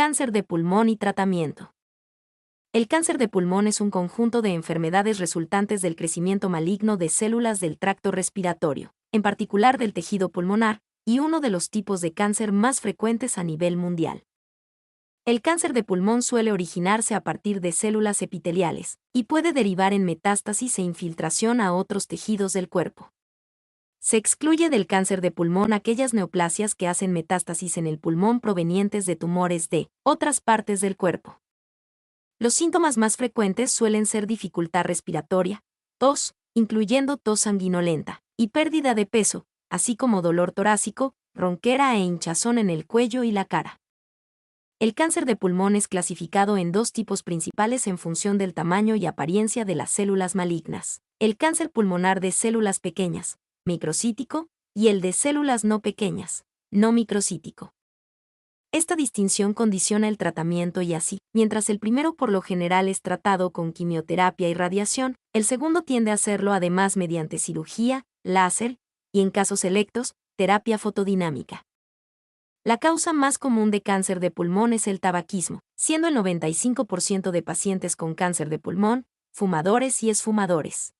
Cáncer de pulmón y tratamiento. El cáncer de pulmón es un conjunto de enfermedades resultantes del crecimiento maligno de células del tracto respiratorio, en particular del tejido pulmonar, y uno de los tipos de cáncer más frecuentes a nivel mundial. El cáncer de pulmón suele originarse a partir de células epiteliales, y puede derivar en metástasis e infiltración a otros tejidos del cuerpo. Se excluye del cáncer de pulmón aquellas neoplasias que hacen metástasis en el pulmón provenientes de tumores de otras partes del cuerpo. Los síntomas más frecuentes suelen ser dificultad respiratoria, tos, incluyendo tos sanguinolenta, y pérdida de peso, así como dolor torácico, ronquera e hinchazón en el cuello y la cara. El cáncer de pulmón es clasificado en dos tipos principales en función del tamaño y apariencia de las células malignas: el cáncer pulmonar de células pequeñas, microcítico, y el de células no pequeñas, no microcítico. Esta distinción condiciona el tratamiento y así, mientras el primero por lo general es tratado con quimioterapia y radiación, el segundo tiende a hacerlo además mediante cirugía, láser, y en casos selectos, terapia fotodinámica. La causa más común de cáncer de pulmón es el tabaquismo, siendo el 95% de pacientes con cáncer de pulmón fumadores y exfumadores.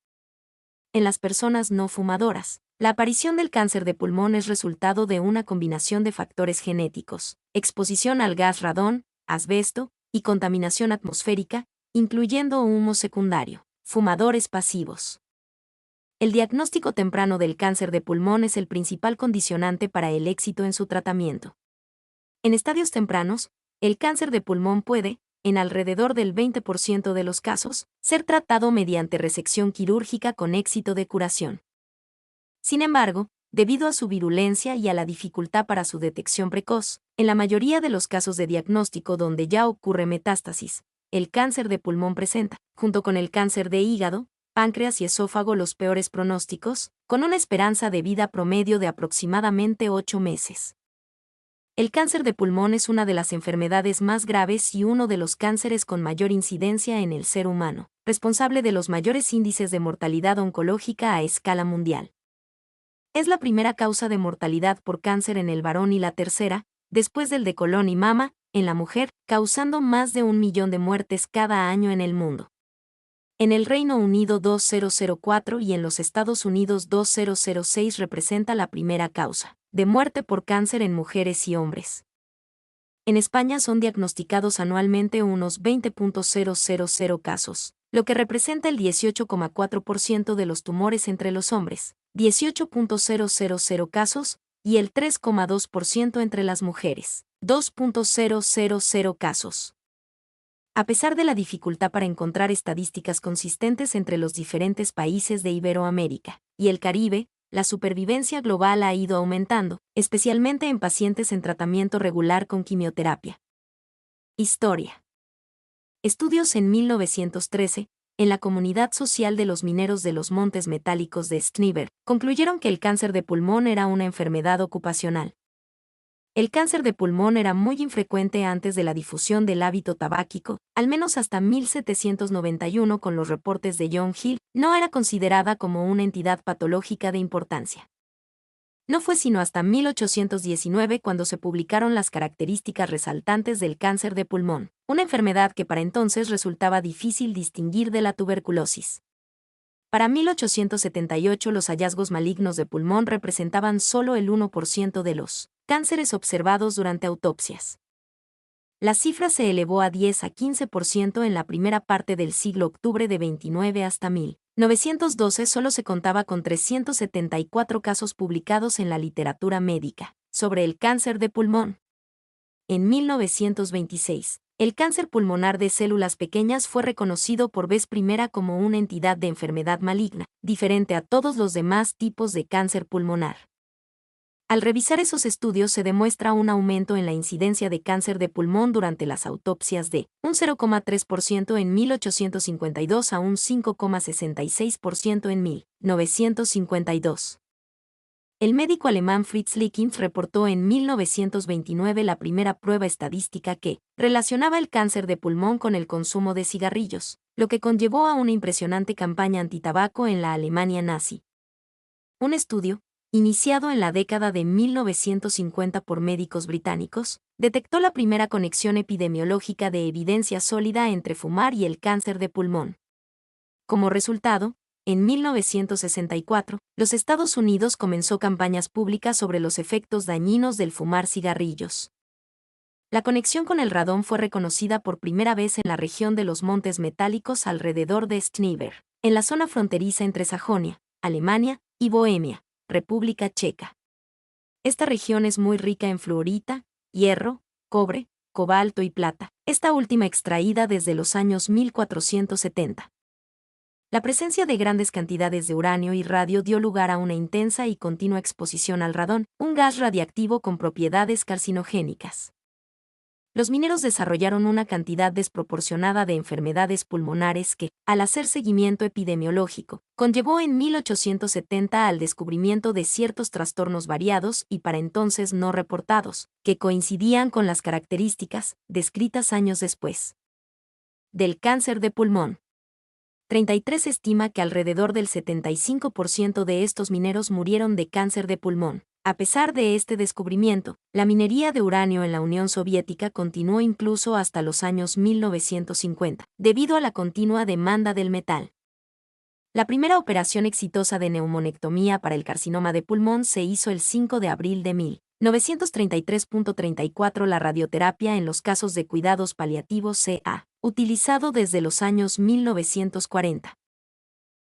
En las personas no fumadoras, la aparición del cáncer de pulmón es resultado de una combinación de factores genéticos, exposición al gas radón, asbesto, y contaminación atmosférica, incluyendo humo secundario, fumadores pasivos. El diagnóstico temprano del cáncer de pulmón es el principal condicionante para el éxito en su tratamiento. En estadios tempranos, el cáncer de pulmón puede, en alrededor del 20% de los casos, ser tratado mediante resección quirúrgica con éxito de curación. Sin embargo, debido a su virulencia y a la dificultad para su detección precoz, en la mayoría de los casos de diagnóstico donde ya ocurre metástasis, el cáncer de pulmón presenta, junto con el cáncer de hígado, páncreas y esófago, los peores pronósticos, con una esperanza de vida promedio de aproximadamente 8 meses. El cáncer de pulmón es una de las enfermedades más graves y uno de los cánceres con mayor incidencia en el ser humano, responsable de los mayores índices de mortalidad oncológica a escala mundial. Es la primera causa de mortalidad por cáncer en el varón y la tercera, después del de colon y mama, en la mujer, causando más de 1 millón de muertes cada año en el mundo. En el Reino Unido 2004 y en los Estados Unidos 2006 representa la primera causa de muerte por cáncer en mujeres y hombres. En España son diagnosticados anualmente unos 20.000 casos, lo que representa el 18,4% de los tumores entre los hombres, 18.000 casos, y el 3,2% entre las mujeres, 2.000 casos. A pesar de la dificultad para encontrar estadísticas consistentes entre los diferentes países de Iberoamérica y el Caribe, la supervivencia global ha ido aumentando, especialmente en pacientes en tratamiento regular con quimioterapia. Historia. Estudios en 1913, en la Comunidad Social de los Mineros de los Montes Metálicos de Stniver, concluyeron que el cáncer de pulmón era una enfermedad ocupacional. El cáncer de pulmón era muy infrecuente antes de la difusión del hábito tabáquico, al menos hasta 1791 con los reportes de John Hill, no era considerada como una entidad patológica de importancia. No fue sino hasta 1819 cuando se publicaron las características resaltantes del cáncer de pulmón, una enfermedad que para entonces resultaba difícil distinguir de la tuberculosis. Para 1878 los hallazgos malignos de pulmón representaban solo el 1% de los cánceres observados durante autopsias. La cifra se elevó a 10 a 15% en la primera parte del siglo. Octubre de 29 hasta 1912 solo se contaba con 374 casos publicados en la literatura médica sobre el cáncer de pulmón. En 1926, el cáncer pulmonar de células pequeñas fue reconocido por vez primera como una entidad de enfermedad maligna, diferente a todos los demás tipos de cáncer pulmonar. Al revisar esos estudios se demuestra un aumento en la incidencia de cáncer de pulmón durante las autopsias de un 0,3% en 1852 a un 5,66% en 1952. El médico alemán Fritz Lickins reportó en 1929 la primera prueba estadística que relacionaba el cáncer de pulmón con el consumo de cigarrillos, lo que conllevó a una impresionante campaña antitabaco en la Alemania nazi. Un estudio, iniciado en la década de 1950 por médicos británicos, detectó la primera conexión epidemiológica de evidencia sólida entre fumar y el cáncer de pulmón. Como resultado, en 1964, los Estados Unidos comenzó campañas públicas sobre los efectos dañinos del fumar cigarrillos. La conexión con el radón fue reconocida por primera vez en la región de los Montes Metálicos alrededor de Stniver, en la zona fronteriza entre Sajonia, Alemania, y Bohemia, República Checa. Esta región es muy rica en fluorita, hierro, cobre, cobalto y plata, esta última extraída desde los años 1470. La presencia de grandes cantidades de uranio y radio dio lugar a una intensa y continua exposición al radón, un gas radiactivo con propiedades carcinogénicas. Los mineros desarrollaron una cantidad desproporcionada de enfermedades pulmonares que, al hacer seguimiento epidemiológico, conllevó en 1870 al descubrimiento de ciertos trastornos variados y para entonces no reportados, que coincidían con las características descritas años después del cáncer de pulmón. 33 estima que alrededor del 75% de estos mineros murieron de cáncer de pulmón. A pesar de este descubrimiento, la minería de uranio en la Unión Soviética continuó incluso hasta los años 1950, debido a la continua demanda del metal. La primera operación exitosa de neumonectomía para el carcinoma de pulmón se hizo el 5 de abril de 1933. La radioterapia en los casos de cuidados paliativos se ha utilizado desde los años 1940.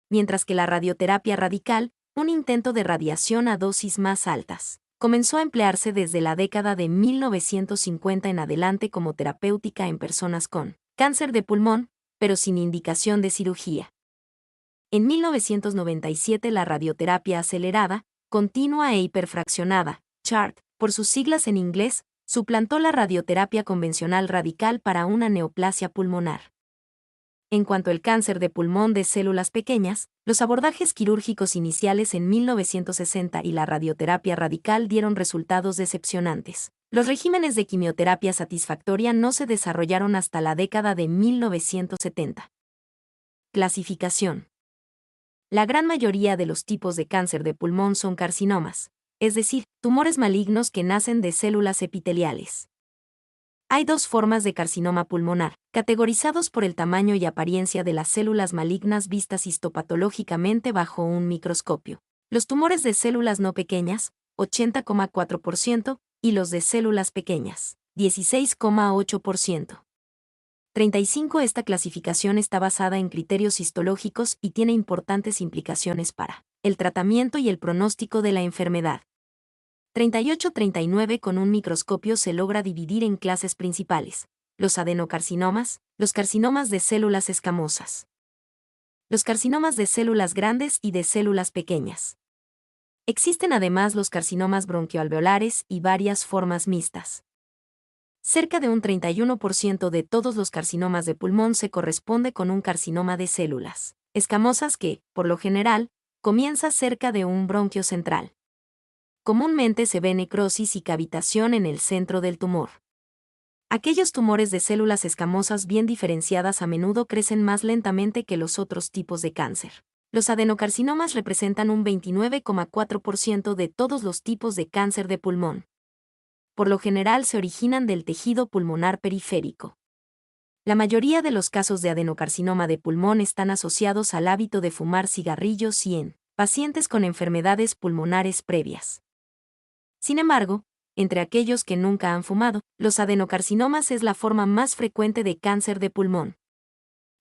Mientras que la radioterapia radical, un intento de radiación a dosis más altas, comenzó a emplearse desde la década de 1950 en adelante como terapéutica en personas con cáncer de pulmón, pero sin indicación de cirugía. En 1997 la radioterapia acelerada, continua e hiperfraccionada, CHART, por sus siglas en inglés, suplantó la radioterapia convencional radical para una neoplasia pulmonar. En cuanto al cáncer de pulmón de células pequeñas, los abordajes quirúrgicos iniciales en 1960 y la radioterapia radical dieron resultados decepcionantes. Los regímenes de quimioterapia satisfactoria no se desarrollaron hasta la década de 1970. Clasificación. La gran mayoría de los tipos de cáncer de pulmón son carcinomas, es decir, tumores malignos que nacen de células epiteliales. Hay dos formas de carcinoma pulmonar, categorizados por el tamaño y apariencia de las células malignas vistas histopatológicamente bajo un microscopio. Los tumores de células no pequeñas, 80,4%, y los de células pequeñas, 16,8%. 35. Esta clasificación está basada en criterios histológicos y tiene importantes implicaciones para el tratamiento y el pronóstico de la enfermedad. 38-39. Con un microscopio se logra dividir en clases principales: los adenocarcinomas, los carcinomas de células escamosas, los carcinomas de células grandes y de células pequeñas. Existen además los carcinomas bronquioalveolares y varias formas mixtas. Cerca de un 31% de todos los carcinomas de pulmón se corresponde con un carcinoma de células escamosas que, por lo general, comienza cerca de un bronquio central. Comúnmente se ve necrosis y cavitación en el centro del tumor. Aquellos tumores de células escamosas bien diferenciadas a menudo crecen más lentamente que los otros tipos de cáncer. Los adenocarcinomas representan un 29,4% de todos los tipos de cáncer de pulmón. Por lo general se originan del tejido pulmonar periférico. La mayoría de los casos de adenocarcinoma de pulmón están asociados al hábito de fumar cigarrillos y en pacientes con enfermedades pulmonares previas. Sin embargo, entre aquellos que nunca han fumado, los adenocarcinomas es la forma más frecuente de cáncer de pulmón.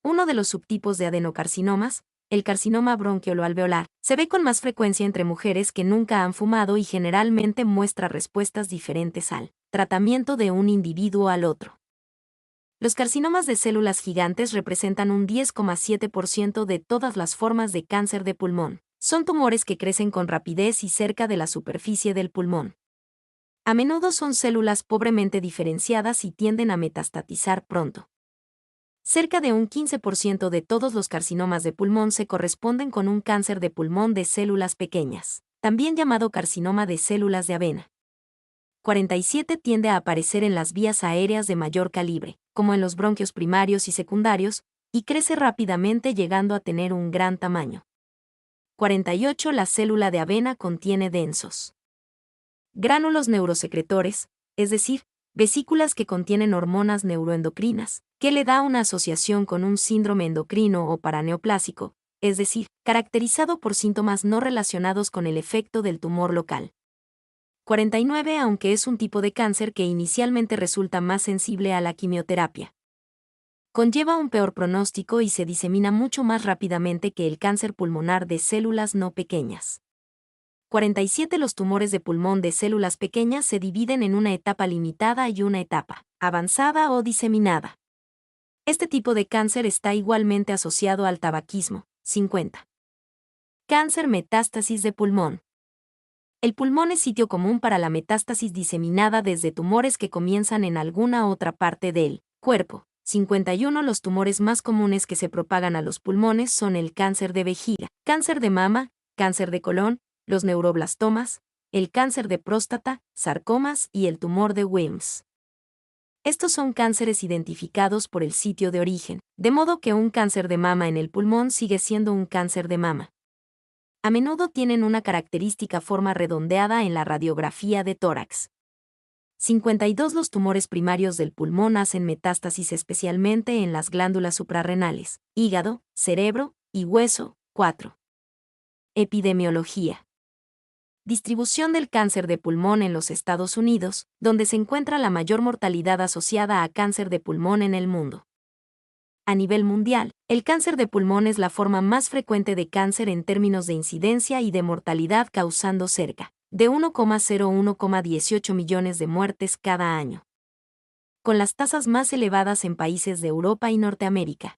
Uno de los subtipos de adenocarcinomas, el carcinoma bronquioloalveolar, se ve con más frecuencia entre mujeres que nunca han fumado y generalmente muestra respuestas diferentes al tratamiento de un individuo al otro. Los carcinomas de células gigantes representan un 10,7% de todas las formas de cáncer de pulmón. Son tumores que crecen con rapidez y cerca de la superficie del pulmón. A menudo son células pobremente diferenciadas y tienden a metastatizar pronto. Cerca de un 15% de todos los carcinomas de pulmón se corresponden con un cáncer de pulmón de células pequeñas, también llamado carcinoma de células de avena. 47 tiende a aparecer en las vías aéreas de mayor calibre, como en los bronquios primarios y secundarios, y crece rápidamente llegando a tener un gran tamaño. 48. La célula de avena contiene densos gránulos neurosecretores, es decir, vesículas que contienen hormonas neuroendocrinas, que le da una asociación con un síndrome endocrino o paraneoplásico, es decir, caracterizado por síntomas no relacionados con el efecto del tumor local. 49. Aunque es un tipo de cáncer que inicialmente resulta más sensible a la quimioterapia, conlleva un peor pronóstico y se disemina mucho más rápidamente que el cáncer pulmonar de células no pequeñas. 47. Los tumores de pulmón de células pequeñas se dividen en una etapa limitada y una etapa avanzada o diseminada. Este tipo de cáncer está igualmente asociado al tabaquismo. 50. Cáncer metástasis de pulmón. El pulmón es sitio común para la metástasis diseminada desde tumores que comienzan en alguna otra parte del cuerpo. 51. Los tumores más comunes que se propagan a los pulmones son el cáncer de vejiga, cáncer de mama, cáncer de colon, los neuroblastomas, el cáncer de próstata, sarcomas y el tumor de Wilms. Estos son cánceres identificados por el sitio de origen, de modo que un cáncer de mama en el pulmón sigue siendo un cáncer de mama. A menudo tienen una característica forma redondeada en la radiografía de tórax. 52. Los tumores primarios del pulmón hacen metástasis especialmente en las glándulas suprarrenales, hígado, cerebro y hueso. 4. Epidemiología. Distribución del cáncer de pulmón en los Estados Unidos, donde se encuentra la mayor mortalidad asociada a cáncer de pulmón en el mundo. A nivel mundial, el cáncer de pulmón es la forma más frecuente de cáncer en términos de incidencia y de mortalidad, causando cerca de 1,01,18 millones de muertes cada año, con las tasas más elevadas en países de Europa y Norteamérica.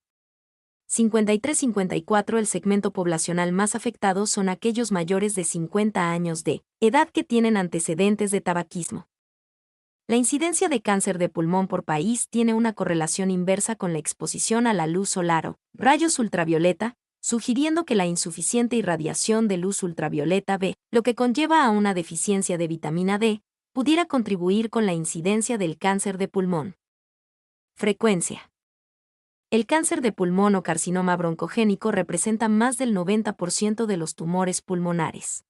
53-54. El segmento poblacional más afectado son aquellos mayores de 50 años de edad que tienen antecedentes de tabaquismo. La incidencia de cáncer de pulmón por país tiene una correlación inversa con la exposición a la luz solar o rayos ultravioleta, sugiriendo que la insuficiente irradiación de luz ultravioleta B, lo que conlleva a una deficiencia de vitamina D, pudiera contribuir con la incidencia del cáncer de pulmón. Frecuencia. El cáncer de pulmón o carcinoma broncogénico representa más del 90% de los tumores pulmonares.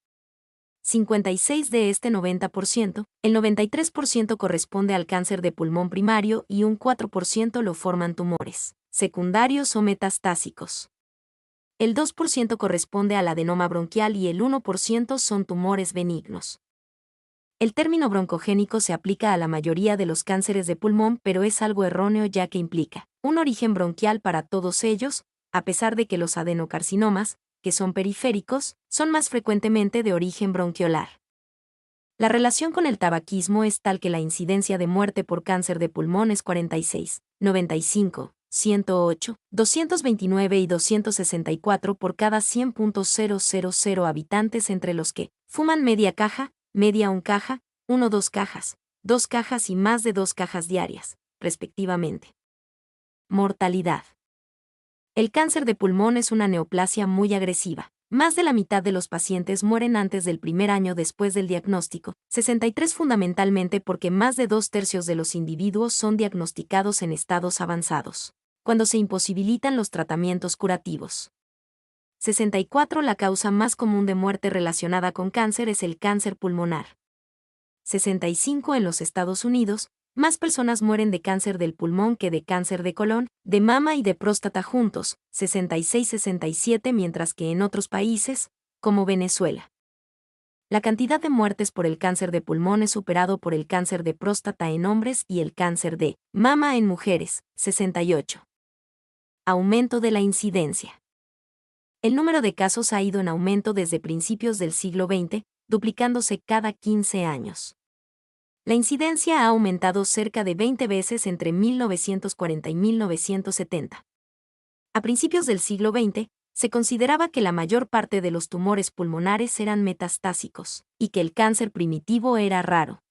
56 de este 90%, el 93% corresponde al cáncer de pulmón primario y un 4% lo forman tumores secundarios o metastásicos. El 2% corresponde al adenoma bronquial y el 1% son tumores benignos. El término broncogénico se aplica a la mayoría de los cánceres de pulmón, pero es algo erróneo ya que implica un origen bronquial para todos ellos, a pesar de que los adenocarcinomas, que son periféricos, son más frecuentemente de origen bronquiolar. La relación con el tabaquismo es tal que la incidencia de muerte por cáncer de pulmón es 46, 95, 108, 229 y 264 por cada 100.000 habitantes, entre los que fuman media caja, media un caja, 1-2 cajas, 2 cajas y más de 2 cajas diarias, respectivamente. Mortalidad. El cáncer de pulmón es una neoplasia muy agresiva. Más de la mitad de los pacientes mueren antes del primer año después del diagnóstico, 63 fundamentalmente porque más de 2/3 de los individuos son diagnosticados en estados avanzados, cuando se imposibilitan los tratamientos curativos. 64. La causa más común de muerte relacionada con cáncer es el cáncer pulmonar. 65. En los Estados Unidos, más personas mueren de cáncer del pulmón que de cáncer de colon, de mama y de próstata juntos, 66-67, mientras que en otros países, como Venezuela, la cantidad de muertes por el cáncer de pulmón es superado por el cáncer de próstata en hombres y el cáncer de mama en mujeres, 68. Aumento de la incidencia. El número de casos ha ido en aumento desde principios del siglo XX, duplicándose cada 15 años. La incidencia ha aumentado cerca de 20 veces entre 1940 y 1970. A principios del siglo XX, se consideraba que la mayor parte de los tumores pulmonares eran metastásicos, y que el cáncer primitivo era raro.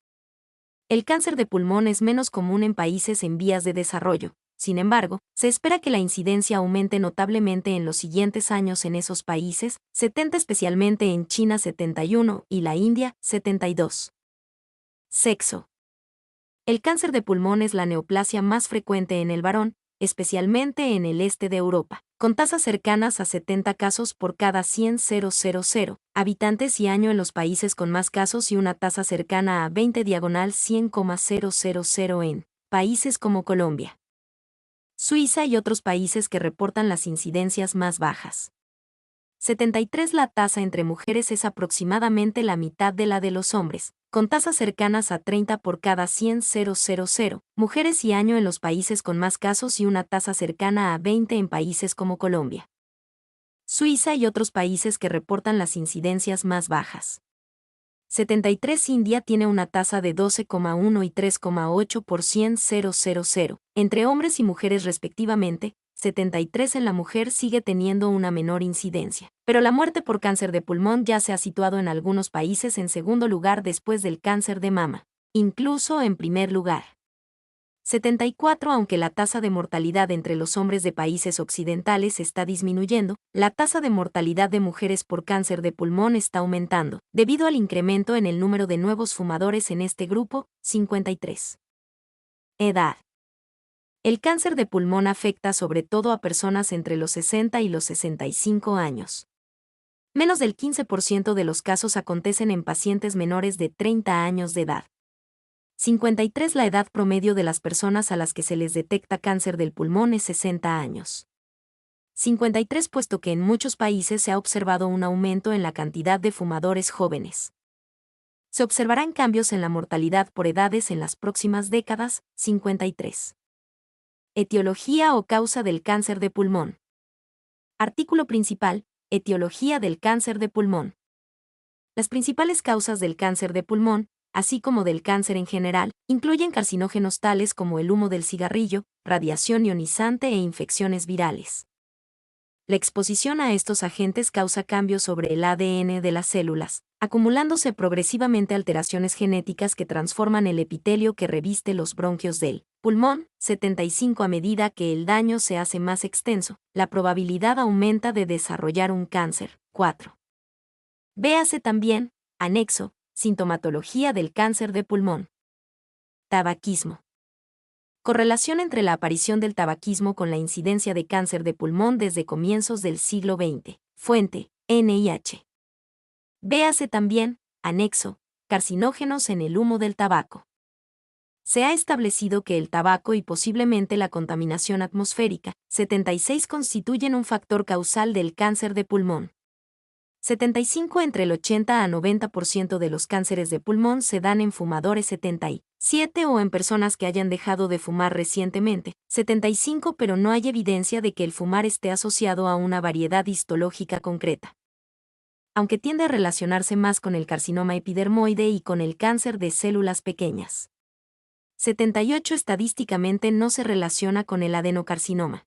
El cáncer de pulmón es menos común en países en vías de desarrollo. Sin embargo, se espera que la incidencia aumente notablemente en los siguientes años en esos países, 70 especialmente en China 71 y la India 72. Sexo. El cáncer de pulmón es la neoplasia más frecuente en el varón, especialmente en el este de Europa, con tasas cercanas a 70 casos por cada 100.000 habitantes y año en los países con más casos y una tasa cercana a 20/100,000 en países como Colombia, Suiza y otros países que reportan las incidencias más bajas. 73. La tasa entre mujeres es aproximadamente la mitad de la de los hombres, con tasas cercanas a 30 por cada 100.000 mujeres y año en los países con más casos y una tasa cercana a 20 en países como Colombia, Suiza y otros países que reportan las incidencias más bajas. 73. India tiene una tasa de 12,1 y 3,8 por 100.000 entre hombres y mujeres respectivamente. 73. En la mujer sigue teniendo una menor incidencia, pero la muerte por cáncer de pulmón ya se ha situado en algunos países en segundo lugar después del cáncer de mama, incluso en primer lugar. 74. Aunque la tasa de mortalidad entre los hombres de países occidentales está disminuyendo, la tasa de mortalidad de mujeres por cáncer de pulmón está aumentando, debido al incremento en el número de nuevos fumadores en este grupo. 53. Edad. El cáncer de pulmón afecta sobre todo a personas entre los 60 y los 65 años. Menos del 15% de los casos acontecen en pacientes menores de 30 años de edad. 53. La edad promedio de las personas a las que se les detecta cáncer del pulmón es 60 años. 53. Puesto que en muchos países se ha observado un aumento en la cantidad de fumadores jóvenes, se observarán cambios en la mortalidad por edades en las próximas décadas. 53. Etiología o causa del cáncer de pulmón. Artículo principal: Etiología del cáncer de pulmón. Las principales causas del cáncer de pulmón, así como del cáncer en general, incluyen carcinógenos tales como el humo del cigarrillo, radiación ionizante e infecciones virales. La exposición a estos agentes causa cambios sobre el ADN de las células, acumulándose progresivamente alteraciones genéticas que transforman el epitelio que reviste los bronquios del pulmón. 75. A medida que el daño se hace más extenso, la probabilidad aumenta de desarrollar un cáncer. 4. Véase también, anexo, sintomatología del cáncer de pulmón. Tabaquismo. Correlación entre la aparición del tabaquismo con la incidencia de cáncer de pulmón desde comienzos del siglo XX. Fuente: NIH. Véase también, anexo, carcinógenos en el humo del tabaco. Se ha establecido que el tabaco y posiblemente la contaminación atmosférica, 76, constituyen un factor causal del cáncer de pulmón. 75. Entre el 80 a 90% de los cánceres de pulmón se dan en fumadores. 77. O en personas que hayan dejado de fumar recientemente. 75. Pero no hay evidencia de que el fumar esté asociado a una variedad histológica concreta, aunque tiende a relacionarse más con el carcinoma epidermoide y con el cáncer de células pequeñas. 78. Estadísticamente no se relaciona con el adenocarcinoma.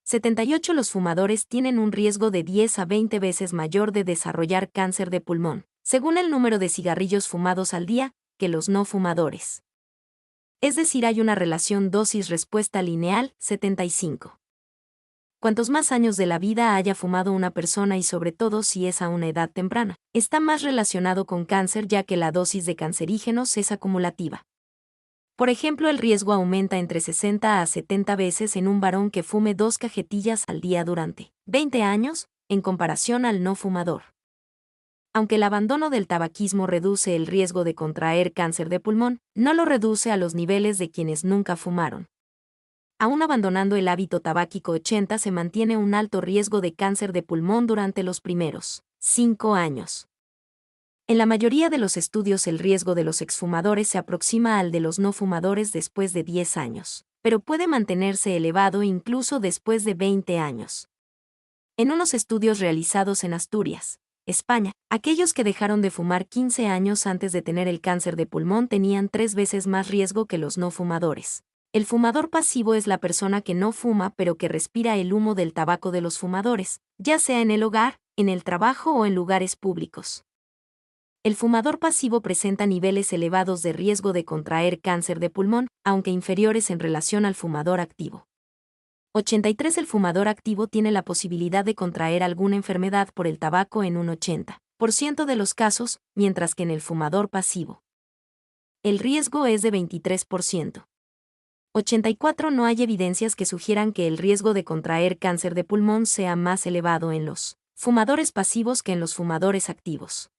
78. Los fumadores tienen un riesgo de 10 a 20 veces mayor de desarrollar cáncer de pulmón, según el número de cigarrillos fumados al día, que los no fumadores. Es decir, hay una relación dosis-respuesta lineal. 75. Cuantos más años de la vida haya fumado una persona y sobre todo si es a una edad temprana, está más relacionado con cáncer ya que la dosis de cancerígenos es acumulativa. Por ejemplo, el riesgo aumenta entre 60 a 70 veces en un varón que fume 2 cajetillas al día durante 20 años, en comparación al no fumador. Aunque el abandono del tabaquismo reduce el riesgo de contraer cáncer de pulmón, no lo reduce a los niveles de quienes nunca fumaron. Aún abandonando el hábito tabáquico 80 se mantiene un alto riesgo de cáncer de pulmón durante los primeros 5 años. En la mayoría de los estudios el riesgo de los exfumadores se aproxima al de los no fumadores después de 10 años, pero puede mantenerse elevado incluso después de 20 años. En unos estudios realizados en Asturias, España, aquellos que dejaron de fumar 15 años antes de tener el cáncer de pulmón tenían 3 veces más riesgo que los no fumadores. El fumador pasivo es la persona que no fuma pero que respira el humo del tabaco de los fumadores, ya sea en el hogar, en el trabajo o en lugares públicos. El fumador pasivo presenta niveles elevados de riesgo de contraer cáncer de pulmón, aunque inferiores en relación al fumador activo. 83. El fumador activo tiene la posibilidad de contraer alguna enfermedad por el tabaco en un 80% de los casos, mientras que en el fumador pasivo el riesgo es de 23%. 84. No hay evidencias que sugieran que el riesgo de contraer cáncer de pulmón sea más elevado en los fumadores pasivos que en los fumadores activos.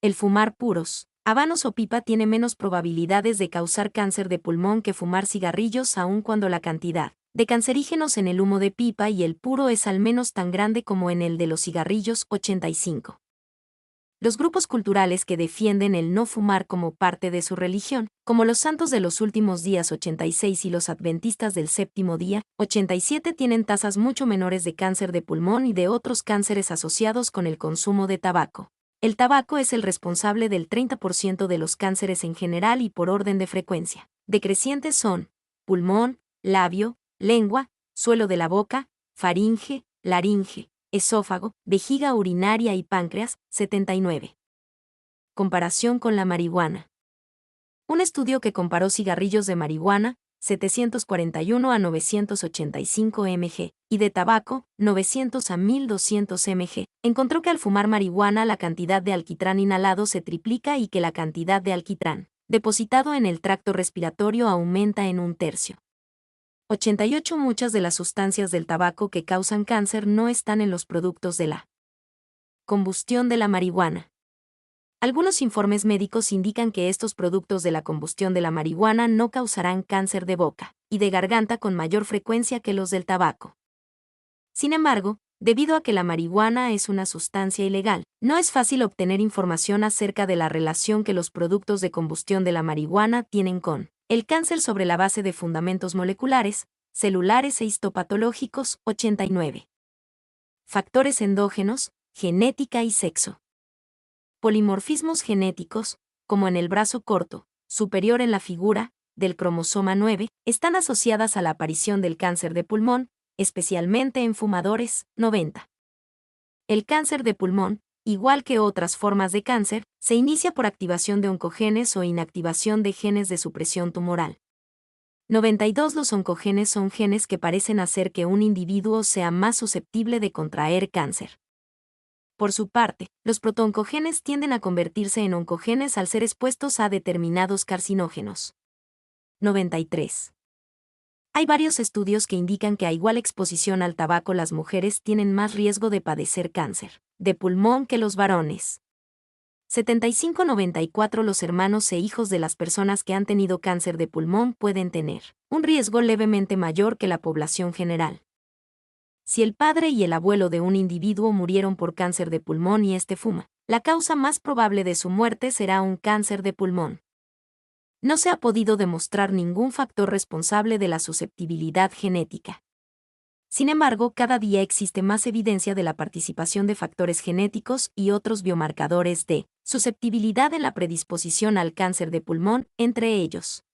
El fumar puros, habanos o pipa tiene menos probabilidades de causar cáncer de pulmón que fumar cigarrillos, aun cuando la cantidad de cancerígenos en el humo de pipa y el puro es al menos tan grande como en el de los cigarrillos. 85. Los grupos culturales que defienden el no fumar como parte de su religión, como los Santos de los Últimos Días 86 y los Adventistas del Séptimo Día 87, tienen tasas mucho menores de cáncer de pulmón y de otros cánceres asociados con el consumo de tabaco. El tabaco es el responsable del 30% de los cánceres en general y por orden de frecuencia. Decrecientes son pulmón, labio, lengua, suelo de la boca, faringe, laringe, esófago, vejiga urinaria y páncreas. 79. Comparación con la marihuana. Un estudio que comparó cigarrillos de marihuana, 741 a 985 mg, y de tabaco, 900 a 1200 mg, encontró que al fumar marihuana la cantidad de alquitrán inhalado se triplica y que la cantidad de alquitrán depositado en el tracto respiratorio aumenta en un tercio. 88. Muchas de las sustancias del tabaco que causan cáncer no están en los productos de la combustión de la marihuana. Algunos informes médicos indican que estos productos de la combustión de la marihuana no causarán cáncer de boca y de garganta con mayor frecuencia que los del tabaco. Sin embargo, debido a que la marihuana es una sustancia ilegal, no es fácil obtener información acerca de la relación que los productos de combustión de la marihuana tienen con el cáncer sobre la base de fundamentos moleculares, celulares e histopatológicos. 89. Factores endógenos, genética y sexo. Polimorfismos genéticos, como en el brazo corto, superior en la figura, del cromosoma 9, están asociadas a la aparición del cáncer de pulmón, especialmente en fumadores. 90. El cáncer de pulmón, igual que otras formas de cáncer, se inicia por activación de oncogenes o inactivación de genes de supresión tumoral. 92. Los oncogenes son genes que parecen hacer que un individuo sea más susceptible de contraer cáncer. Por su parte, los protooncogenes tienden a convertirse en oncogenes al ser expuestos a determinados carcinógenos. 93. Hay varios estudios que indican que a igual exposición al tabaco las mujeres tienen más riesgo de padecer cáncer de pulmón que los varones. 75-94. Los hermanos e hijos de las personas que han tenido cáncer de pulmón pueden tener un riesgo levemente mayor que la población general. Si el padre y el abuelo de un individuo murieron por cáncer de pulmón y este fuma, la causa más probable de su muerte será un cáncer de pulmón. No se ha podido demostrar ningún factor responsable de la susceptibilidad genética. Sin embargo, cada día existe más evidencia de la participación de factores genéticos y otros biomarcadores de susceptibilidad en la predisposición al cáncer de pulmón, entre ellos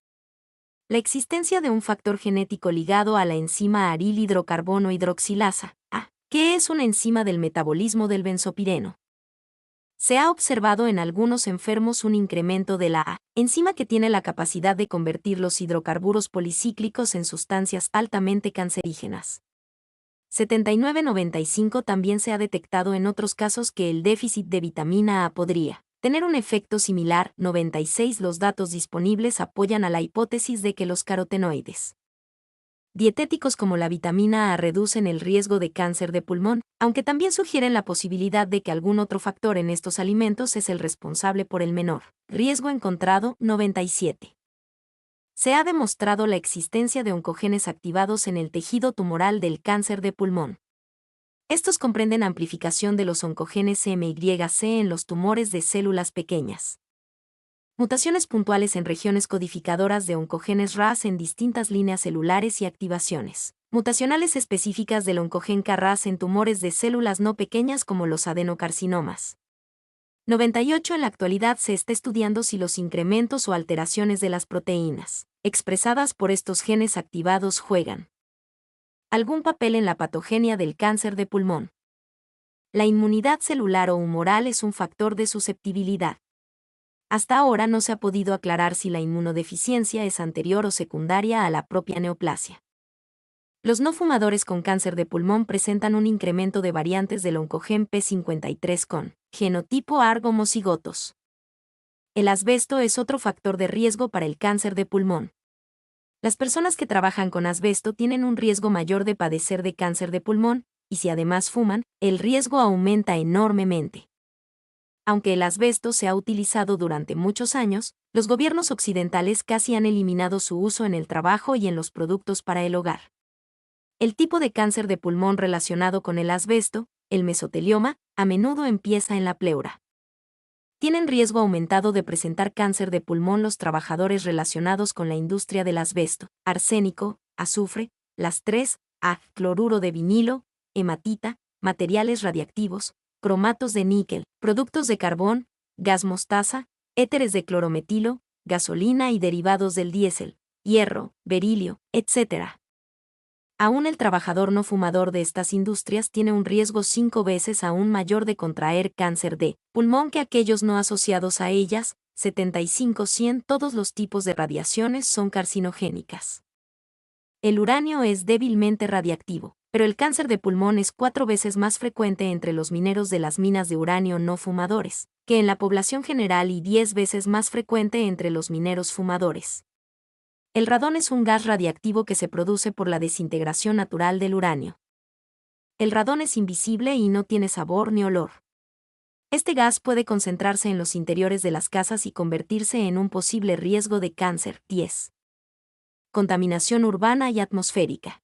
la existencia de un factor genético ligado a la enzima aril hidrocarbono hidroxilasa, A, que es una enzima del metabolismo del benzopireno. Se ha observado en algunos enfermos un incremento de la A, enzima que tiene la capacidad de convertir los hidrocarburos policíclicos en sustancias altamente cancerígenas. 79-95. También se ha detectado en otros casos que el déficit de vitamina A podría tener un efecto similar. 96. Los datos disponibles apoyan a la hipótesis de que los carotenoides dietéticos como la vitamina A reducen el riesgo de cáncer de pulmón, aunque también sugieren la posibilidad de que algún otro factor en estos alimentos es el responsable por el menor riesgo encontrado. 97. Se ha demostrado la existencia de oncogenes activados en el tejido tumoral del cáncer de pulmón. Estos comprenden amplificación de los oncogenes MYC en los tumores de células pequeñas. Mutaciones puntuales en regiones codificadoras de oncogenes RAS en distintas líneas celulares y activaciones mutacionales específicas del oncogen KRAS en tumores de células no pequeñas como los adenocarcinomas. 98. En la actualidad se está estudiando si los incrementos o alteraciones de las proteínas expresadas por estos genes activados juegan algún papel en la patogenia del cáncer de pulmón. La inmunidad celular o humoral es un factor de susceptibilidad. Hasta ahora no se ha podido aclarar si la inmunodeficiencia es anterior o secundaria a la propia neoplasia. Los no fumadores con cáncer de pulmón presentan un incremento de variantes del oncogen P53 con genotipo ARG homocigotos. El asbesto es otro factor de riesgo para el cáncer de pulmón. Las personas que trabajan con asbesto tienen un riesgo mayor de padecer de cáncer de pulmón, y si además fuman, el riesgo aumenta enormemente. Aunque el asbesto se ha utilizado durante muchos años, los gobiernos occidentales casi han eliminado su uso en el trabajo y en los productos para el hogar. El tipo de cáncer de pulmón relacionado con el asbesto, el mesotelioma, a menudo empieza en la pleura. Tienen riesgo aumentado de presentar cáncer de pulmón los trabajadores relacionados con la industria del asbesto, arsénico, azufre, las 3A, cloruro de vinilo, hematita, materiales radiactivos, cromatos de níquel, productos de carbón, gas mostaza, éteres de clorometilo, gasolina y derivados del diésel, hierro, berilio, etc. Aún el trabajador no fumador de estas industrias tiene un riesgo 5 veces aún mayor de contraer cáncer de pulmón que aquellos no asociados a ellas. 75-100 Todos los tipos de radiaciones son carcinogénicas. El uranio es débilmente radiactivo, pero el cáncer de pulmón es 4 veces más frecuente entre los mineros de las minas de uranio no fumadores que en la población general y 10 veces más frecuente entre los mineros fumadores. El radón es un gas radiactivo que se produce por la desintegración natural del uranio. El radón es invisible y no tiene sabor ni olor. Este gas puede concentrarse en los interiores de las casas y convertirse en un posible riesgo de cáncer. 10. Contaminación urbana y atmosférica.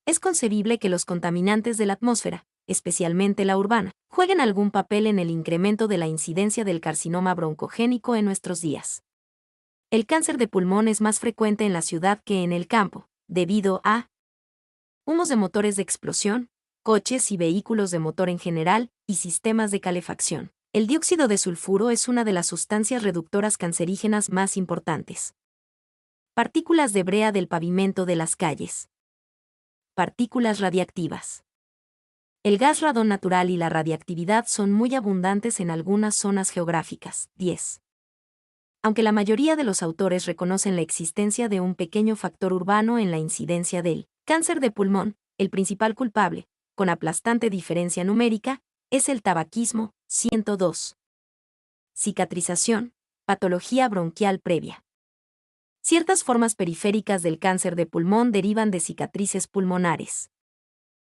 Es concebible que los contaminantes de la atmósfera, especialmente la urbana, jueguen algún papel en el incremento de la incidencia del carcinoma broncogénico en nuestros días. El cáncer de pulmón es más frecuente en la ciudad que en el campo, debido a humos de motores de explosión, coches y vehículos de motor en general, y sistemas de calefacción. El dióxido de sulfuro es una de las sustancias reductoras cancerígenas más importantes. Partículas de brea del pavimento de las calles. Partículas radiactivas. El gas radón natural y la radiactividad son muy abundantes en algunas zonas geográficas. 10. Aunque la mayoría de los autores reconocen la existencia de un pequeño factor urbano en la incidencia del cáncer de pulmón, el principal culpable, con aplastante diferencia numérica, es el tabaquismo. 102. Cicatrización, patología bronquial previa. Ciertas formas periféricas del cáncer de pulmón derivan de cicatrices pulmonares.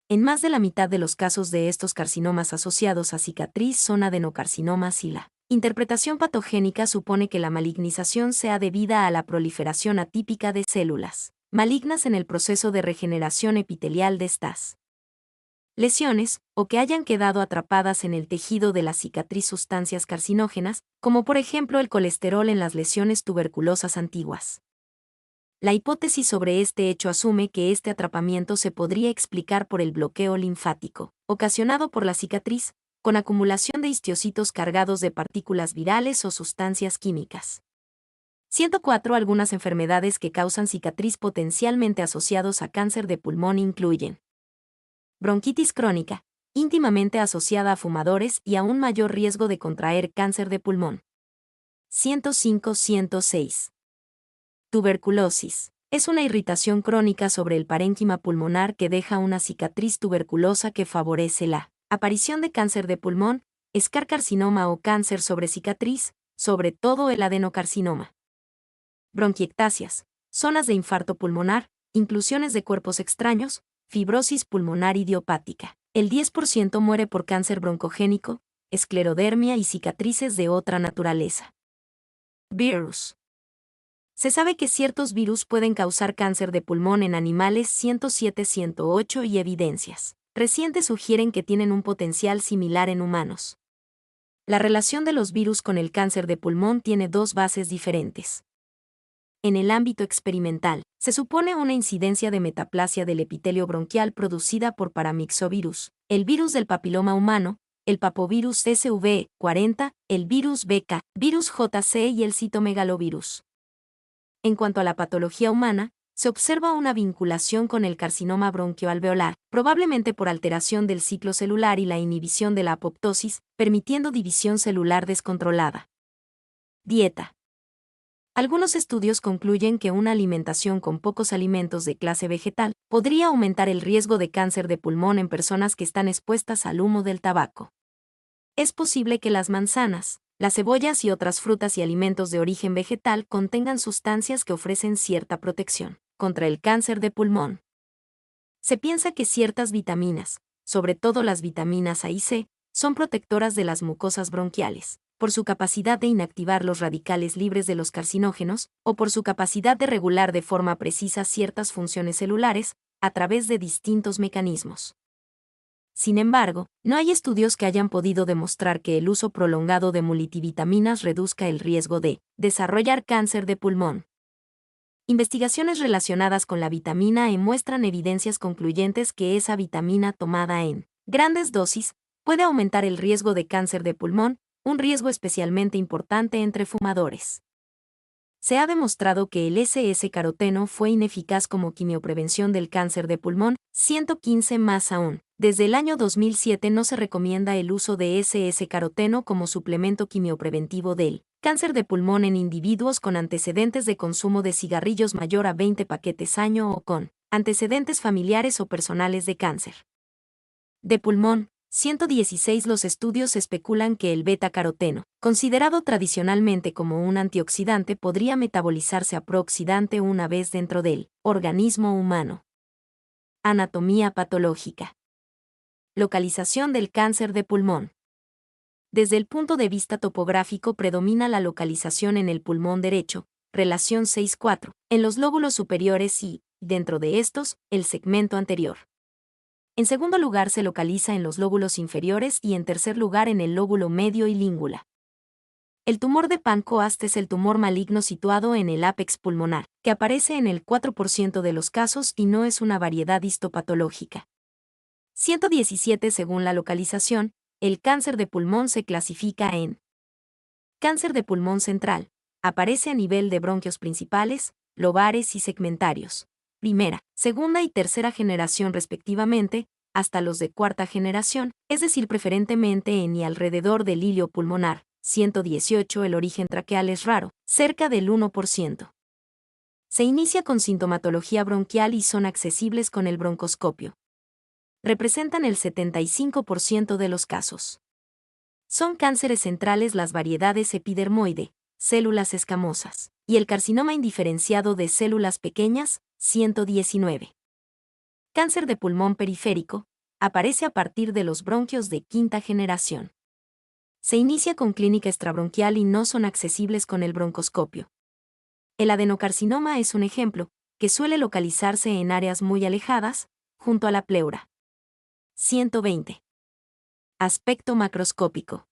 En más de la mitad de los casos de estos carcinomas asociados a cicatriz son adenocarcinomas y la interpretación patogénica supone que la malignización sea debida a la proliferación atípica de células malignas en el proceso de regeneración epitelial de estas lesiones, o que hayan quedado atrapadas en el tejido de la cicatriz sustancias carcinógenas, como por ejemplo el colesterol en las lesiones tuberculosas antiguas. La hipótesis sobre este hecho asume que este atrapamiento se podría explicar por el bloqueo linfático, ocasionado por la cicatriz, con acumulación de histocitos cargados de partículas virales o sustancias químicas. 104 Algunas enfermedades que causan cicatriz potencialmente asociados a cáncer de pulmón incluyen bronquitis crónica, íntimamente asociada a fumadores y a un mayor riesgo de contraer cáncer de pulmón. 105-106. Tuberculosis. Es una irritación crónica sobre el parénquima pulmonar que deja una cicatriz tuberculosa que favorece la aparición de cáncer de pulmón, escarcarcinoma o cáncer sobre cicatriz, sobre todo el adenocarcinoma. Bronquiectasias. Zonas de infarto pulmonar, inclusiones de cuerpos extraños, fibrosis pulmonar idiopática. El 10% muere por cáncer broncogénico, esclerodermia y cicatrices de otra naturaleza. Virus. Se sabe que ciertos virus pueden causar cáncer de pulmón en animales. 107-108 y evidencias recientes sugieren que tienen un potencial similar en humanos. La relación de los virus con el cáncer de pulmón tiene dos bases diferentes. En el ámbito experimental, se supone una incidencia de metaplasia del epitelio bronquial producida por paramyxovirus, el virus del papiloma humano, el papovirus SV40, el virus BK, virus JC y el citomegalovirus. En cuanto a la patología humana, se observa una vinculación con el carcinoma bronquioalveolar, probablemente por alteración del ciclo celular y la inhibición de la apoptosis, permitiendo división celular descontrolada. Dieta. Algunos estudios concluyen que una alimentación con pocos alimentos de clase vegetal podría aumentar el riesgo de cáncer de pulmón en personas que están expuestas al humo del tabaco. Es posible que las manzanas, las cebollas y otras frutas y alimentos de origen vegetal contengan sustancias que ofrecen cierta protección contra el cáncer de pulmón. Se piensa que ciertas vitaminas, sobre todo las vitaminas A y C, son protectoras de las mucosas bronquiales, por su capacidad de inactivar los radicales libres de los carcinógenos, o por su capacidad de regular de forma precisa ciertas funciones celulares, a través de distintos mecanismos. Sin embargo, no hay estudios que hayan podido demostrar que el uso prolongado de multivitaminas reduzca el riesgo de desarrollar cáncer de pulmón. Investigaciones relacionadas con la vitamina E muestran evidencias concluyentes que esa vitamina tomada en grandes dosis puede aumentar el riesgo de cáncer de pulmón, un riesgo especialmente importante entre fumadores. Se ha demostrado que el SS-caroteno fue ineficaz como quimioprevención del cáncer de pulmón. 115 más aún. Desde el año 2007 no se recomienda el uso de SS-caroteno como suplemento quimiopreventivo del cáncer de pulmón en individuos con antecedentes de consumo de cigarrillos mayor a 20 paquetes año o con antecedentes familiares o personales de cáncer de pulmón. 116 Los estudios especulan que el beta-caroteno, considerado tradicionalmente como un antioxidante, podría metabolizarse a prooxidante una vez dentro del organismo humano. Anatomía patológica. Localización del cáncer de pulmón. Desde el punto de vista topográfico predomina la localización en el pulmón derecho, relación 6-4, en los lóbulos superiores y, dentro de estos, el segmento anterior. En segundo lugar se localiza en los lóbulos inferiores y en tercer lugar en el lóbulo medio y língula. El tumor de Pancoast es el tumor maligno situado en el ápex pulmonar, que aparece en el 4% de los casos y no es una variedad histopatológica. 117 Según la localización, el cáncer de pulmón se clasifica en cáncer de pulmón central, aparece a nivel de bronquios principales, lobares y segmentarios. Primera, segunda y tercera generación respectivamente, hasta los de cuarta generación, es decir, preferentemente en y alrededor del hilio pulmonar. 118 El origen traqueal es raro, cerca del 1%. Se inicia con sintomatología bronquial y son accesibles con el broncoscopio. Representan el 75% de los casos. Son cánceres centrales las variedades epidermoide, células escamosas, y el carcinoma indiferenciado de células pequeñas. 119. Cáncer de pulmón periférico, aparece a partir de los bronquios de quinta generación. Se inicia con clínica extrabronquial y no son accesibles con el broncoscopio. El adenocarcinoma es un ejemplo, que suele localizarse en áreas muy alejadas, junto a la pleura. 120. Aspecto macroscópico.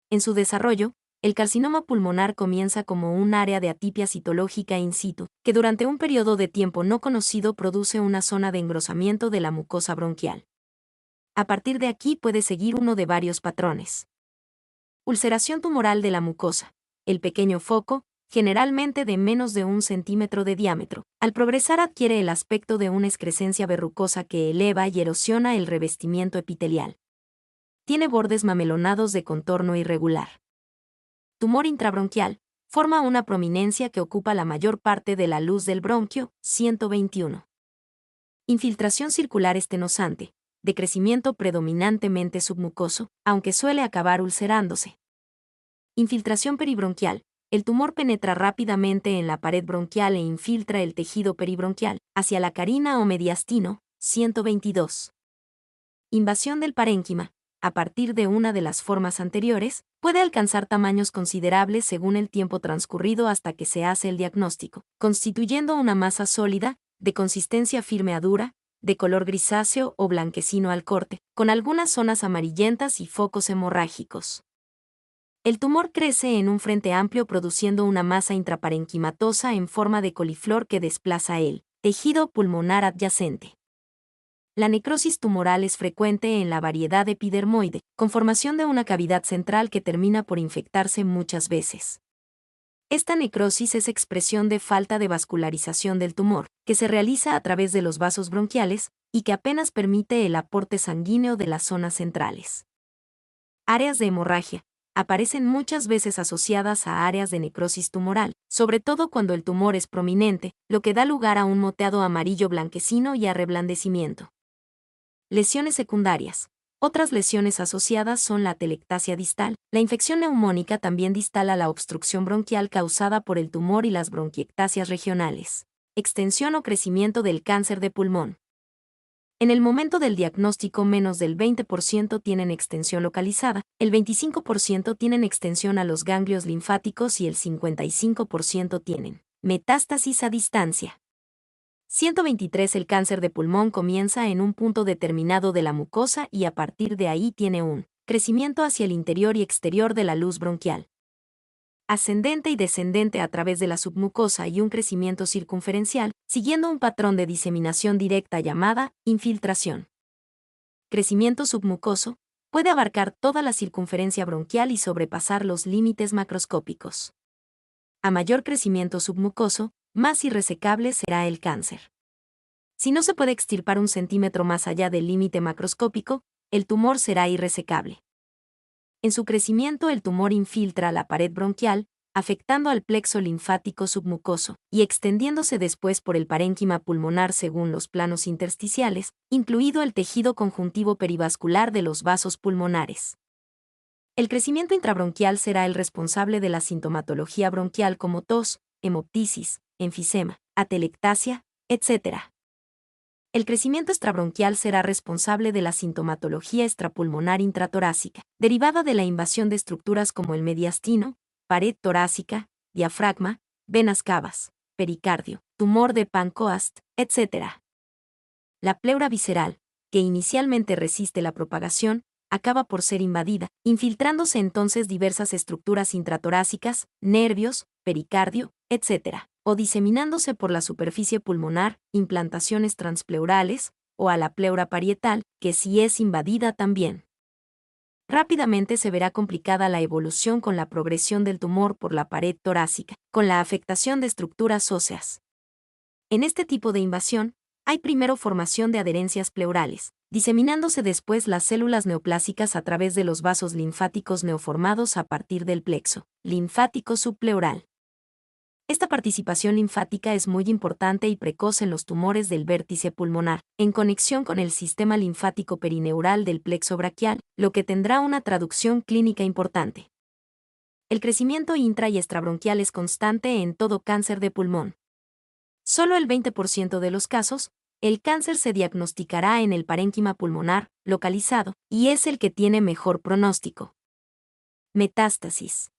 En su desarrollo, el carcinoma pulmonar comienza como un área de atipia citológica in situ, que durante un periodo de tiempo no conocido produce una zona de engrosamiento de la mucosa bronquial. A partir de aquí puede seguir uno de varios patrones. Ulceración tumoral de la mucosa. El pequeño foco, generalmente de menos de 1 centímetro de diámetro, al progresar adquiere el aspecto de una excrescencia verrucosa que eleva y erosiona el revestimiento epitelial. Tiene bordes mamelonados de contorno irregular. Tumor intrabronquial, forma una prominencia que ocupa la mayor parte de la luz del bronquio. 121. Infiltración circular estenosante, de crecimiento predominantemente submucoso, aunque suele acabar ulcerándose. Infiltración peribronquial, el tumor penetra rápidamente en la pared bronquial e infiltra el tejido peribronquial, hacia la carina o mediastino. 122. Invasión del parénquima, a partir de una de las formas anteriores, puede alcanzar tamaños considerables según el tiempo transcurrido hasta que se hace el diagnóstico, constituyendo una masa sólida, de consistencia firme a dura, de color grisáceo o blanquecino al corte, con algunas zonas amarillentas y focos hemorrágicos. El tumor crece en un frente amplio produciendo una masa intraparenquimatosa en forma de coliflor que desplaza el tejido pulmonar adyacente. La necrosis tumoral es frecuente en la variedad epidermoide, con formación de una cavidad central que termina por infectarse muchas veces. Esta necrosis es expresión de falta de vascularización del tumor, que se realiza a través de los vasos bronquiales, y que apenas permite el aporte sanguíneo de las zonas centrales. Áreas de hemorragia. Aparecen muchas veces asociadas a áreas de necrosis tumoral, sobre todo cuando el tumor es prominente, lo que da lugar a un moteado amarillo blanquecino y a reblandecimiento. Lesiones secundarias. Otras lesiones asociadas son la atelectasia distal. La infección neumónica también distal a la obstrucción bronquial causada por el tumor y las bronquiectasias regionales. Extensión o crecimiento del cáncer de pulmón. En el momento del diagnóstico, menos del 20% tienen extensión localizada, el 25% tienen extensión a los ganglios linfáticos y el 55% tienen metástasis a distancia. 123. El cáncer de pulmón comienza en un punto determinado de la mucosa y a partir de ahí tiene un crecimiento hacia el interior y exterior de la luz bronquial, ascendente y descendente a través de la submucosa y un crecimiento circunferencial, siguiendo un patrón de diseminación directa llamada infiltración. Crecimiento submucoso puede abarcar toda la circunferencia bronquial y sobrepasar los límites macroscópicos. A mayor crecimiento submucoso, más irresecable será el cáncer. Si no se puede extirpar 1 centímetro más allá del límite macroscópico, el tumor será irresecable. En su crecimiento, el tumor infiltra la pared bronquial, afectando al plexo linfático submucoso y extendiéndose después por el parénquima pulmonar según los planos intersticiales, incluido el tejido conjuntivo perivascular de los vasos pulmonares. El crecimiento intrabronquial será el responsable de la sintomatología bronquial como tos, hemoptisis, enfisema, atelectasia, etc. El crecimiento extrabronquial será responsable de la sintomatología extrapulmonar intratorácica, derivada de la invasión de estructuras como el mediastino, pared torácica, diafragma, venas cavas, pericardio, tumor de Pancoast, etc. La pleura visceral, que inicialmente resiste la propagación, acaba por ser invadida, infiltrándose entonces diversas estructuras intratorácicas, nervios, pericardio, etc., o diseminándose por la superficie pulmonar, implantaciones transpleurales, o a la pleura parietal, que sí es invadida también. Rápidamente se verá complicada la evolución con la progresión del tumor por la pared torácica, con la afectación de estructuras óseas. En este tipo de invasión, hay primero formación de adherencias pleurales, diseminándose después las células neoplásicas a través de los vasos linfáticos neoformados a partir del plexo linfático subpleural. Esta participación linfática es muy importante y precoz en los tumores del vértice pulmonar, en conexión con el sistema linfático perineural del plexo braquial, lo que tendrá una traducción clínica importante. El crecimiento intra- y extrabronquial es constante en todo cáncer de pulmón. Solo el 20% de los casos, el cáncer se diagnosticará en el parénquima pulmonar, localizado, y es el que tiene mejor pronóstico. Metástasis.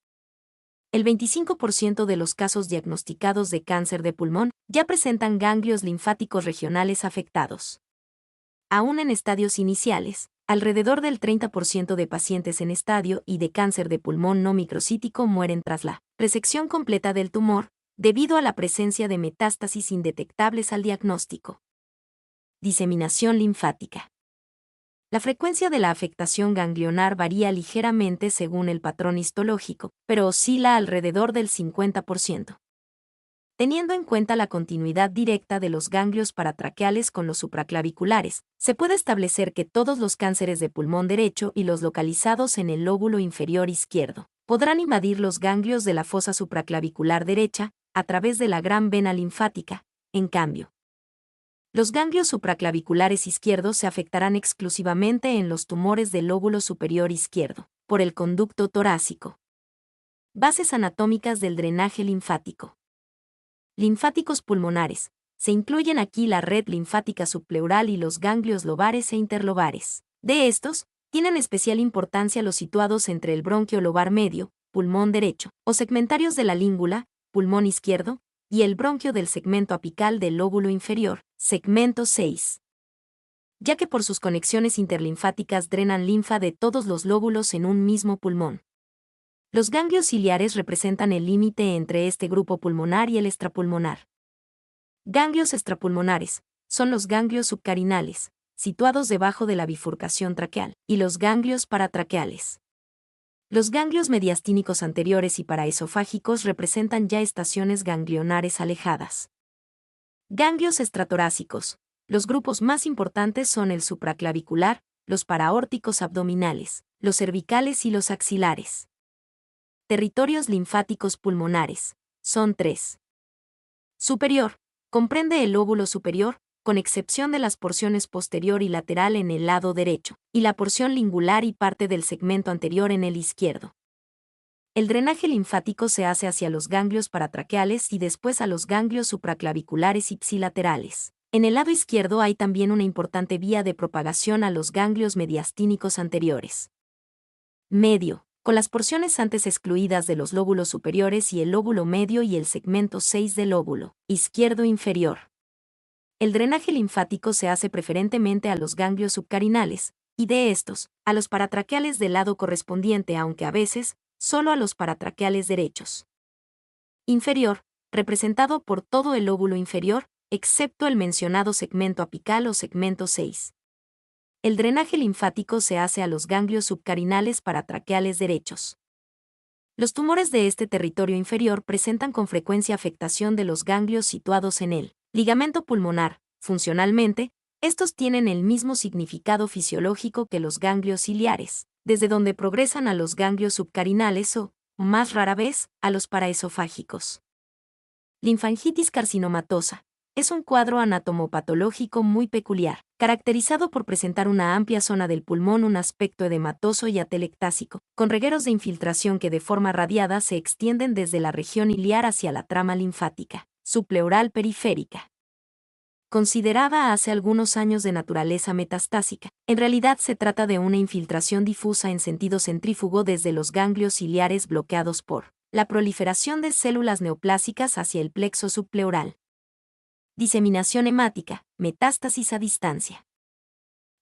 El 25% de los casos diagnosticados de cáncer de pulmón ya presentan ganglios linfáticos regionales afectados. Aún en estadios iniciales, alrededor del 30% de pacientes en estadio y de cáncer de pulmón no microcítico mueren tras la resección completa del tumor, debido a la presencia de metástasis indetectables al diagnóstico. Diseminación linfática. La frecuencia de la afectación ganglionar varía ligeramente según el patrón histológico, pero oscila alrededor del 50%. Teniendo en cuenta la continuidad directa de los ganglios paratraqueales con los supraclaviculares, se puede establecer que todos los cánceres de pulmón derecho y los localizados en el lóbulo inferior izquierdo podrán invadir los ganglios de la fosa supraclavicular derecha a través de la gran vena linfática. En cambio, los ganglios supraclaviculares izquierdos se afectarán exclusivamente en los tumores del lóbulo superior izquierdo, por el conducto torácico. Bases anatómicas del drenaje linfático. Linfáticos pulmonares. Se incluyen aquí la red linfática subpleural y los ganglios lobares e interlobares. De estos, tienen especial importancia los situados entre el bronquio lobar medio, pulmón derecho, o segmentarios de la língula, pulmón izquierdo, y el bronquio del segmento apical del lóbulo inferior, segmento 6. Ya que por sus conexiones interlinfáticas drenan linfa de todos los lóbulos en un mismo pulmón. Los ganglios ciliares representan el límite entre este grupo pulmonar y el extrapulmonar. Ganglios extrapulmonares son los ganglios subcarinales, situados debajo de la bifurcación traqueal, y los ganglios paratraqueales. Los ganglios mediastínicos anteriores y paraesofágicos representan ya estaciones ganglionares alejadas. Ganglios extratorácicos. Los grupos más importantes son el supraclavicular, los paraórticos abdominales, los cervicales y los axilares. Territorios linfáticos pulmonares. Son 3. Superior. Comprende el lóbulo superior, con excepción de las porciones posterior y lateral en el lado derecho, y la porción lingular y parte del segmento anterior en el izquierdo. El drenaje linfático se hace hacia los ganglios paratraqueales y después a los ganglios supraclaviculares ipsilaterales. En el lado izquierdo hay también una importante vía de propagación a los ganglios mediastínicos anteriores. Medio, con las porciones antes excluidas de los lóbulos superiores y el lóbulo medio y el segmento 6 del lóbulo izquierdo inferior. El drenaje linfático se hace preferentemente a los ganglios subcarinales, y de estos, a los paratraqueales del lado correspondiente, aunque a veces, solo a los paratraqueales derechos. Inferior, representado por todo el lóbulo inferior, excepto el mencionado segmento apical o segmento 6. El drenaje linfático se hace a los ganglios subcarinales paratraqueales derechos. Los tumores de este territorio inferior presentan con frecuencia afectación de los ganglios situados en el ligamento pulmonar. Funcionalmente, estos tienen el mismo significado fisiológico que los ganglios ciliares, desde donde progresan a los ganglios subcarinales o, más rara vez, a los paraesofágicos. Linfangitis carcinomatosa. Es un cuadro anatomopatológico muy peculiar, caracterizado por presentar una amplia zona del pulmón, un aspecto edematoso y atelectásico, con regueros de infiltración que de forma radiada se extienden desde la región iliar hacia la trama linfática subpleural periférica. Considerada hace algunos años de naturaleza metastásica, en realidad se trata de una infiltración difusa en sentido centrífugo desde los ganglios ciliares bloqueados por la proliferación de células neoplásicas hacia el plexo subpleural. Diseminación hemática, metástasis a distancia.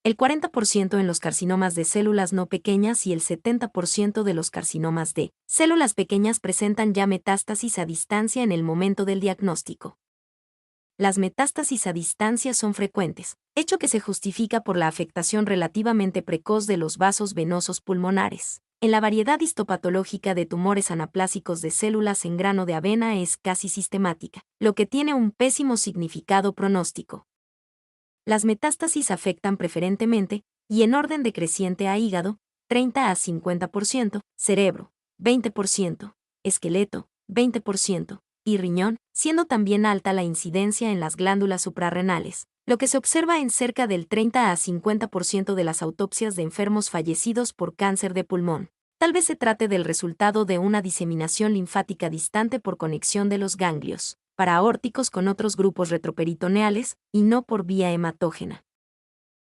El 40% en los carcinomas de células no pequeñas y el 70% de los carcinomas de células pequeñas presentan ya metástasis a distancia en el momento del diagnóstico. Las metástasis a distancia son frecuentes, hecho que se justifica por la afectación relativamente precoz de los vasos venosos pulmonares. En la variedad histopatológica de tumores anaplásicos de células en grano de avena es casi sistemática, lo que tiene un pésimo significado pronóstico. Las metástasis afectan preferentemente, y en orden decreciente a hígado, 30 a 50%, cerebro, 20%, esqueleto, 20%, y riñón, siendo también alta la incidencia en las glándulas suprarrenales, lo que se observa en cerca del 30 a 50% de las autopsias de enfermos fallecidos por cáncer de pulmón. Tal vez se trate del resultado de una diseminación linfática distante por conexión de los ganglios paraórticos con otros grupos retroperitoneales, y no por vía hematógena.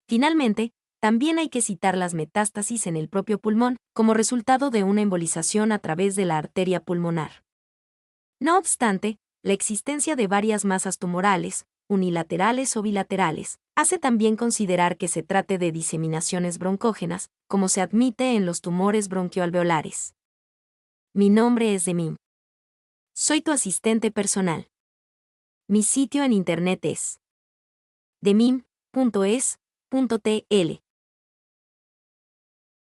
Finalmente, también hay que citar las metástasis en el propio pulmón, como resultado de una embolización a través de la arteria pulmonar. No obstante, la existencia de varias masas tumorales, unilaterales o bilaterales, hace también considerar que se trate de diseminaciones broncógenas, como se admite en los tumores bronquioalveolares. Mi nombre es Demim. Soy tu asistente personal. Mi sitio en internet es demim.es.tl.